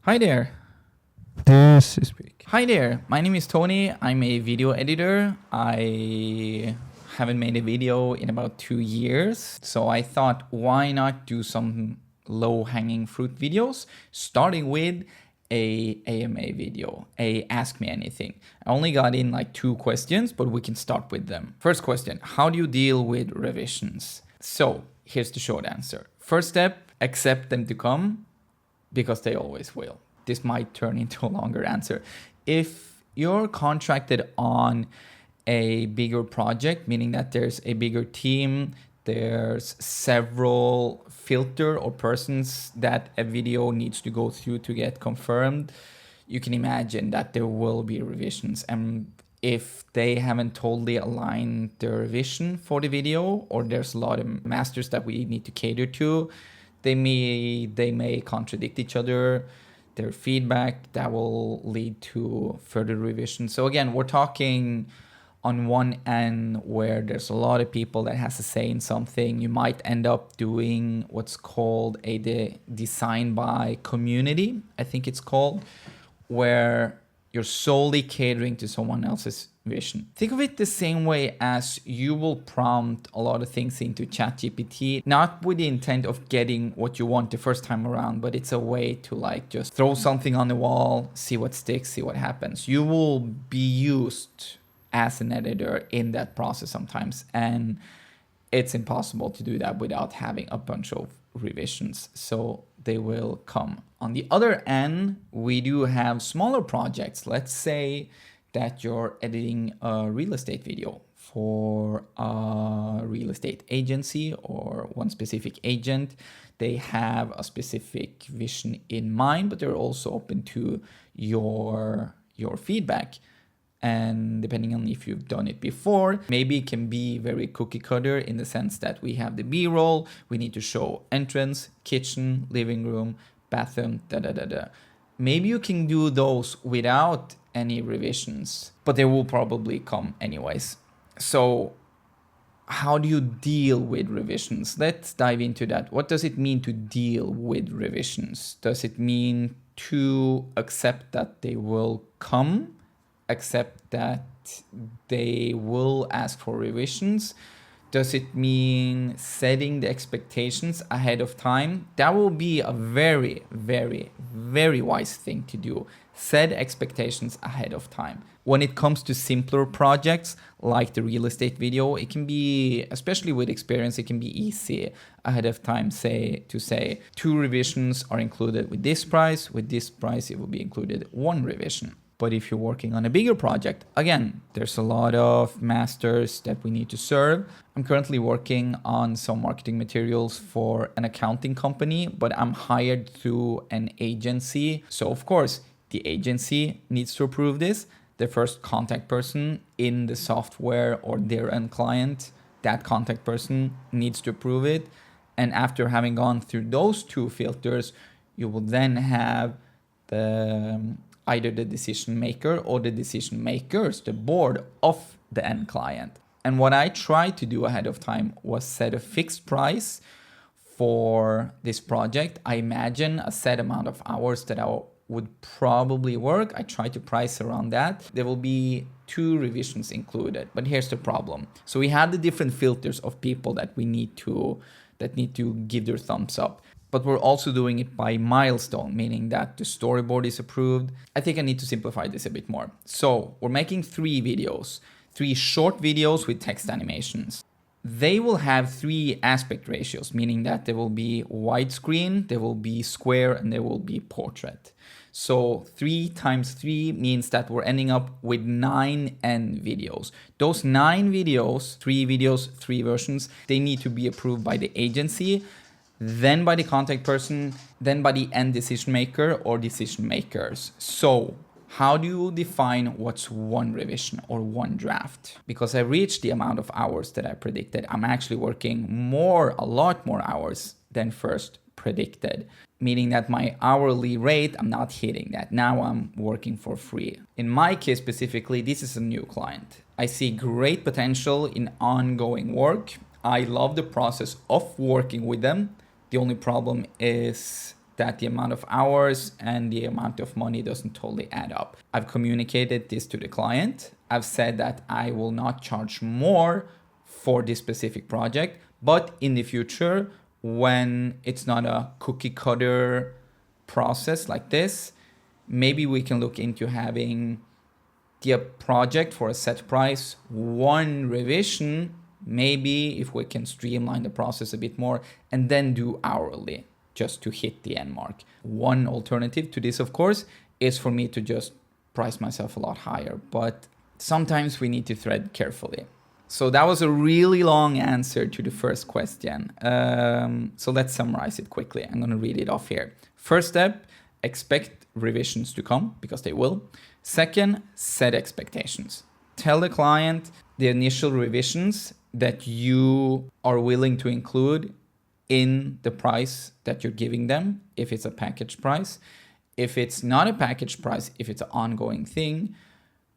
Hi there. This is big. Hi there. My name is Tony. I'm a video editor. I haven't made a video in about 2 years. So I thought, why not do some low-hanging fruit videos, starting with a AMA video, a Ask Me Anything. I only got in like 2 questions, but we can start with them. First question, how do you deal with revisions? So here's the short answer. First step, accept them to come, because they always will. This might turn into a longer answer. If you're contracted on a bigger project, meaning that there's a bigger team, there's several filter or persons that a video needs to go through to get confirmed, you can imagine that there will be revisions. And if they haven't totally aligned their vision for the video, or there's a lot of masters that we need to cater to, they may contradict each other, their feedback, that will lead to further revision. So again, we're talking on one end where there's a lot of people that has a say in something. You might end up doing what's called a design by community, I think it's called, where you're solely catering to someone else's vision. Think of it the same way as you will prompt a lot of things into ChatGPT, not with the intent of getting what you want the first time around, but it's a way to like just throw something on the wall, see what sticks, see what happens. You will be used as an editor in that process sometimes, and it's impossible to do that without having a bunch of revisions. So they will come. On the other end, we do have smaller projects. Let's say that you're editing a real estate video for a real estate agency or one specific agent. They have a specific vision in mind, but they're also open to your feedback. And depending on if you've done it before, maybe it can be very cookie cutter in the sense that we have the B-roll, we need to show entrance, kitchen, living room, bathroom, Maybe you can do those without any revisions, but they will probably come anyways. So how do you deal with revisions? Let's dive into that. What does it mean to deal with revisions? Does it mean to accept that they will come? Accept that they will ask for revisions? Does it mean setting the expectations ahead of time? That will be a very, very, very wise thing to do. Set expectations ahead of time. When it comes to simpler projects like the real estate video, it can be, especially with experience, it can be easy ahead of time to say 2 revisions are included with this price it will be included 1 revision. But if you're working on a bigger project, again, there's a lot of masters that we need to serve. I'm currently working on some marketing materials for an accounting company, but I'm hired through an agency. So of course, the agency needs to approve this. The first contact person in the software or their end client, that contact person needs to approve it. And after having gone through those 2 filters, you will then have either the decision maker or the decision makers, the board of the end client. And what I tried to do ahead of time was set a fixed price for this project. I imagine a set amount of hours that I would probably work. I try to price around that. There will be 2 revisions included, but here's the problem. So we have the different filters of people that need to give their thumbs up. But we're also doing it by milestone, meaning that the storyboard is approved. I think I need to simplify this a bit more. So we're making 3 videos, 3 short videos with text animations. They will have 3 aspect ratios, meaning that there will be widescreen, there will be square, and there will be portrait. So 3 times 3 means that we're ending up with 9 end videos. Those 9 videos, 3 videos, 3 versions, they need to be approved by the agency, then by the contact person, then by the end decision maker or decision makers. So how do you define what's 1 revision or 1 draft? Because I reached the amount of hours that I predicted. I'm actually working a lot more hours than first predicted, meaning that my hourly rate, I'm not hitting that. Now I'm working for free. In my case specifically, this is a new client. I see great potential in ongoing work. I love the process of working with them. The only problem is that the amount of hours and the amount of money doesn't totally add up. I've communicated this to the client. I've said that I will not charge more for this specific project, but in the future, when it's not a cookie cutter process like this, maybe we can look into having the project for a set price, one revision, maybe if we can streamline the process a bit more, and then do hourly just to hit the end mark. One alternative to this, of course, is for me to just price myself a lot higher, but sometimes we need to thread carefully. So that was a really long answer to the first question. So let's summarize it quickly. I'm going to read it off here. First step, expect revisions to come because they will. Second, set expectations. Tell the client the initial revisions that you are willing to include in the price that you're giving them, if it's a package price. If it's not a package price, if it's an ongoing thing,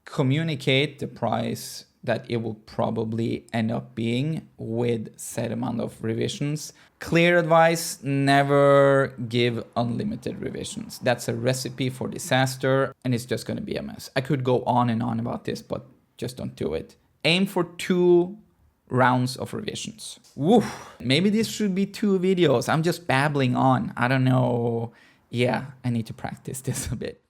communicate the price that it will probably end up being with set amount of revisions. Clear advice, never give unlimited revisions. That's a recipe for disaster and it's just going to be a mess. I could go on and on about this, but just don't do it. Aim for 2 rounds of revisions. Woo! Maybe this should be 2 videos. I'm just babbling on. I don't know. Yeah, I need to practice this a bit.